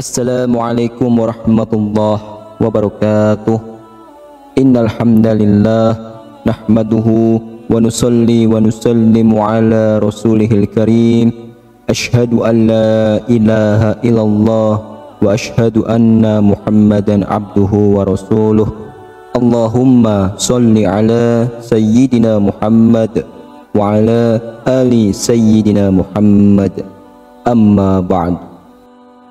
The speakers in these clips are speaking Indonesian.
Assalamualaikum warahmatullahi wabarakatuh. Innal hamdalillah nahmaduhu wa nusalli wa nusallimu ala rasulihil karim. Ashhadu an la ilaha illallah wa ashhadu anna Muhammadan abduhu wa rasuluh. Allahumma salli ala sayyidina Muhammad wa ala ali sayyidina Muhammad. Amma ba'd.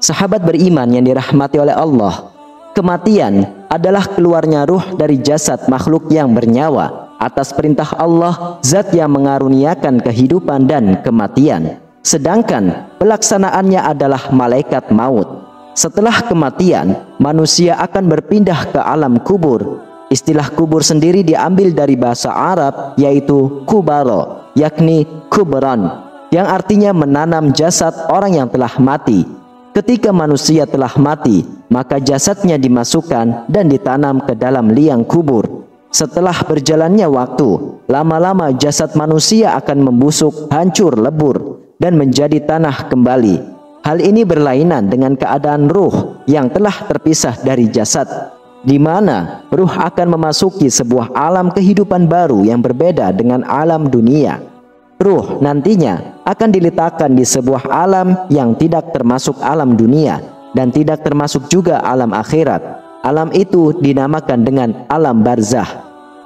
Sahabat beriman yang dirahmati oleh Allah, kematian adalah keluarnya ruh dari jasad makhluk yang bernyawa atas perintah Allah, zat yang mengaruniakan kehidupan dan kematian. Sedangkan pelaksanaannya adalah malaikat maut. Setelah kematian, manusia akan berpindah ke alam kubur. Istilah kubur sendiri diambil dari bahasa Arab, yaitu kubaro, yakni kubran, yang artinya menanam jasad orang yang telah mati. Ketika manusia telah mati, maka jasadnya dimasukkan dan ditanam ke dalam liang kubur. Setelah berjalannya waktu, lama-lama jasad manusia akan membusuk, hancur, lebur, dan menjadi tanah kembali. Hal ini berlainan dengan keadaan ruh yang telah terpisah dari jasad, di mana ruh akan memasuki sebuah alam kehidupan baru yang berbeda dengan alam dunia. Ruh nantinya akan diletakkan di sebuah alam yang tidak termasuk alam dunia dan tidak termasuk juga alam akhirat. Alam itu dinamakan dengan alam barzah.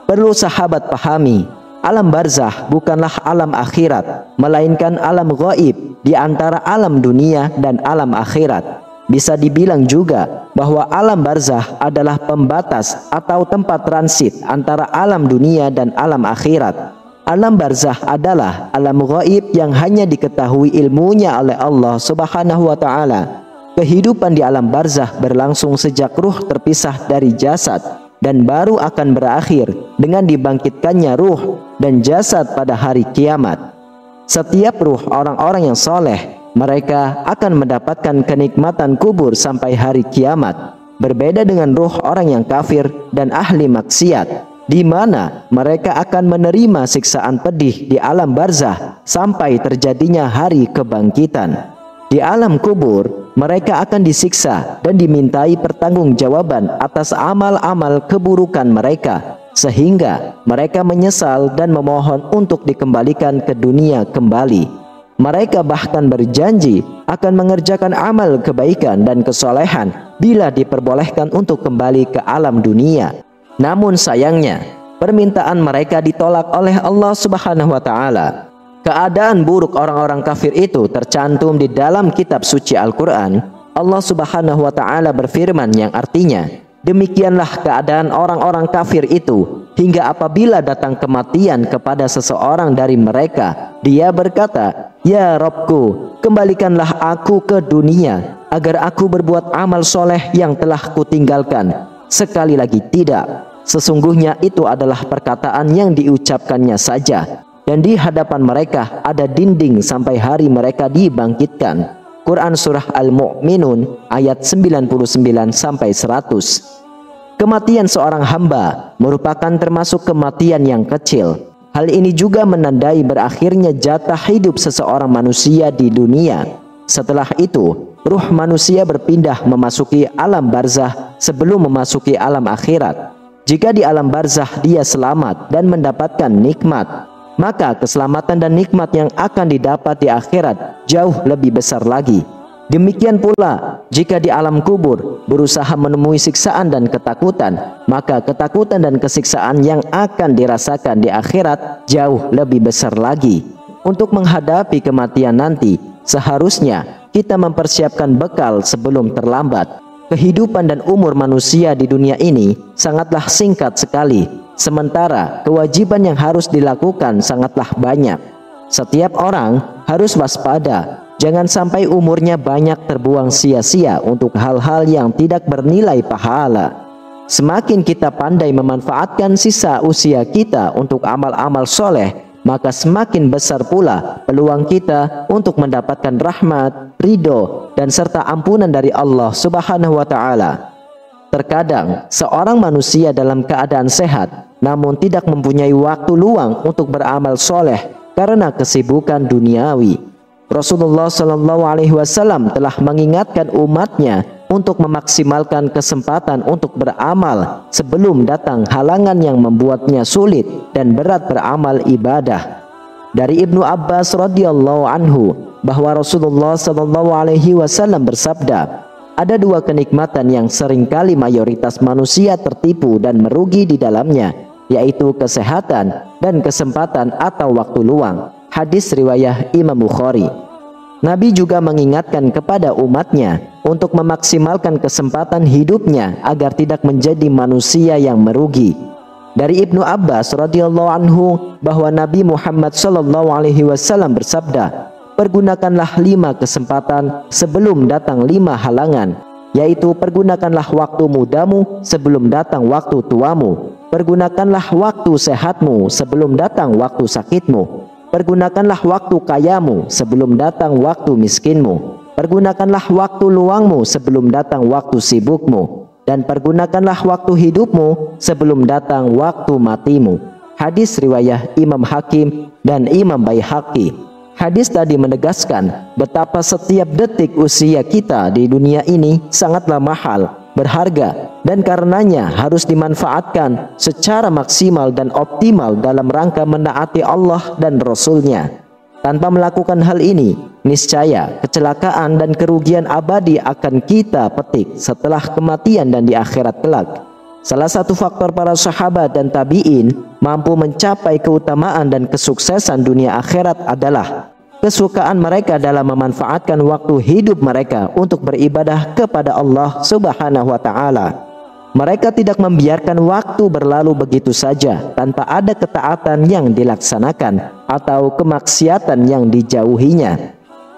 Perlu sahabat pahami, alam barzah bukanlah alam akhirat, melainkan alam gaib di antara alam dunia dan alam akhirat. Bisa dibilang juga bahwa alam barzah adalah pembatas atau tempat transit antara alam dunia dan alam akhirat. Alam barzah adalah alam gaib yang hanya diketahui ilmunya oleh Allah Subhanahu wa Ta'ala. Kehidupan di alam barzah berlangsung sejak ruh terpisah dari jasad dan baru akan berakhir dengan dibangkitkannya ruh dan jasad pada hari kiamat. Setiap ruh orang-orang yang soleh, mereka akan mendapatkan kenikmatan kubur sampai hari kiamat. Berbeda dengan ruh orang yang kafir dan ahli maksiat, di mana mereka akan menerima siksaan pedih di alam barzah sampai terjadinya hari kebangkitan. Di alam kubur, mereka akan disiksa dan dimintai pertanggungjawaban atas amal-amal keburukan mereka, sehingga mereka menyesal dan memohon untuk dikembalikan ke dunia kembali. Mereka bahkan berjanji akan mengerjakan amal kebaikan dan kesolehan bila diperbolehkan untuk kembali ke alam dunia. Namun sayangnya, permintaan mereka ditolak oleh Allah Subhanahu wa Ta'ala. Keadaan buruk orang-orang kafir itu tercantum di dalam kitab suci Al-Quran. Allah Subhanahu wa Ta'ala berfirman yang artinya, demikianlah keadaan orang-orang kafir itu hingga apabila datang kematian kepada seseorang dari mereka, dia berkata, "Ya Rabbku, kembalikanlah aku ke dunia agar aku berbuat amal soleh yang telah kutinggalkan." Sekali lagi tidak, sesungguhnya itu adalah perkataan yang diucapkannya saja, dan di hadapan mereka ada dinding sampai hari mereka dibangkitkan. Quran Surah Al-Mu'minun ayat 99 sampai 100. Kematian seorang hamba merupakan termasuk kematian yang kecil. Hal ini juga menandai berakhirnya jatah hidup seseorang manusia di dunia. Setelah itu, ruh manusia berpindah memasuki alam barzah sebelum memasuki alam akhirat. Jika di alam barzah dia selamat dan mendapatkan nikmat, maka keselamatan dan nikmat yang akan didapat di akhirat jauh lebih besar lagi. Demikian pula jika di alam kubur berusaha menemui siksaan dan ketakutan, maka ketakutan dan kesiksaan yang akan dirasakan di akhirat jauh lebih besar lagi. Untuk menghadapi kematian nanti, seharusnya kita mempersiapkan bekal sebelum terlambat. Kehidupan dan umur manusia di dunia ini sangatlah singkat sekali, sementara kewajiban yang harus dilakukan sangatlah banyak. Setiap orang harus waspada, jangan sampai umurnya banyak terbuang sia-sia untuk hal-hal yang tidak bernilai pahala. Semakin kita pandai memanfaatkan sisa usia kita untuk amal-amal soleh, maka semakin besar pula peluang kita untuk mendapatkan rahmat, ridho, dan serta ampunan dari Allah Subhanahu wa Ta'ala. Terkadang seorang manusia dalam keadaan sehat namun tidak mempunyai waktu luang untuk beramal soleh karena kesibukan duniawi. Rasulullah SAW telah mengingatkan umatnya untuk memaksimalkan kesempatan untuk beramal sebelum datang halangan yang membuatnya sulit dan berat beramal ibadah. Dari Ibnu Abbas radhiyallahu anhu bahwa Rasulullah sallallahu alaihi wasallam bersabda, ada dua kenikmatan yang seringkali mayoritas manusia tertipu dan merugi di dalamnya, yaitu kesehatan dan kesempatan atau waktu luang. Hadis riwayat Imam Bukhari. Nabi juga mengingatkan kepada umatnya untuk memaksimalkan kesempatan hidupnya agar tidak menjadi manusia yang merugi. Dari Ibnu Abbas radhiyallahu anhu bahwa Nabi Muhammad sallallahu alaihi wasallam bersabda, pergunakanlah 5 kesempatan sebelum datang 5 halangan, yaitu pergunakanlah waktu mudamu sebelum datang waktu tuamu, pergunakanlah waktu sehatmu sebelum datang waktu sakitmu, pergunakanlah waktu kayamu sebelum datang waktu miskinmu, pergunakanlah waktu luangmu sebelum datang waktu sibukmu, dan pergunakanlah waktu hidupmu sebelum datang waktu matimu. Hadis riwayat Imam Hakim dan Imam Baihaqi. Hadis tadi menegaskan betapa setiap detik usia kita di dunia ini sangatlah mahal, berharga, dan karenanya harus dimanfaatkan secara maksimal dan optimal dalam rangka menaati Allah dan Rasul-Nya. Tanpa melakukan hal ini, niscaya kecelakaan dan kerugian abadi akan kita petik setelah kematian dan di akhirat kelak. Salah satu faktor para sahabat dan tabi'in mampu mencapai keutamaan dan kesuksesan dunia akhirat adalah kesukaan mereka dalam memanfaatkan waktu hidup mereka untuk beribadah kepada Allah Subhanahu wa Ta'ala. Mereka tidak membiarkan waktu berlalu begitu saja tanpa ada ketaatan yang dilaksanakan atau kemaksiatan yang dijauhinya.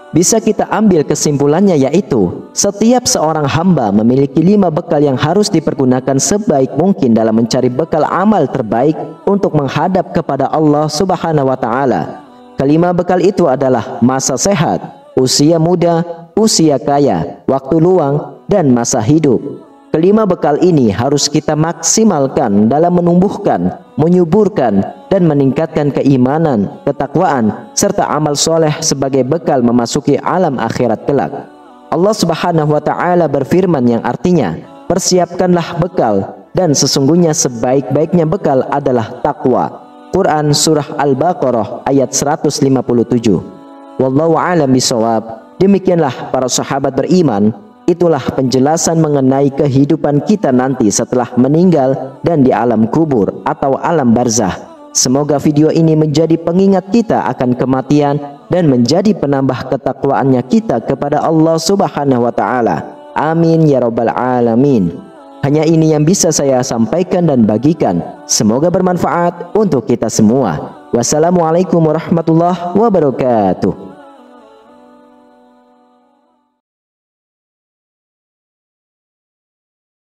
Bisa kita ambil kesimpulannya, yaitu setiap seorang hamba memiliki 5 bekal yang harus dipergunakan sebaik mungkin dalam mencari bekal amal terbaik untuk menghadap kepada Allah Subhanahu wa Ta'ala. Kelima bekal itu adalah masa sehat, usia muda, usia kaya, waktu luang, dan masa hidup. Kelima bekal ini harus kita maksimalkan dalam menumbuhkan, menyuburkan, dan meningkatkan keimanan, ketakwaan, serta amal soleh sebagai bekal memasuki alam akhirat kelak. Allah Subhanahu wa Ta'ala berfirman yang artinya, persiapkanlah bekal, dan sesungguhnya sebaik-baiknya bekal adalah takwa. Quran Surah Al-Baqarah ayat 157. Wallahu a'lam bishawab. Demikianlah para sahabat beriman. Itulah penjelasan mengenai kehidupan kita nanti setelah meninggal dan di alam kubur atau alam barzah. Semoga video ini menjadi pengingat kita akan kematian dan menjadi penambah ketakwaannya kita kepada Allah Subhanahu wa Ta'ala. Amin ya rabbal alamin. Hanya ini yang bisa saya sampaikan dan bagikan. Semoga bermanfaat untuk kita semua. Wassalamualaikum warahmatullahi wabarakatuh.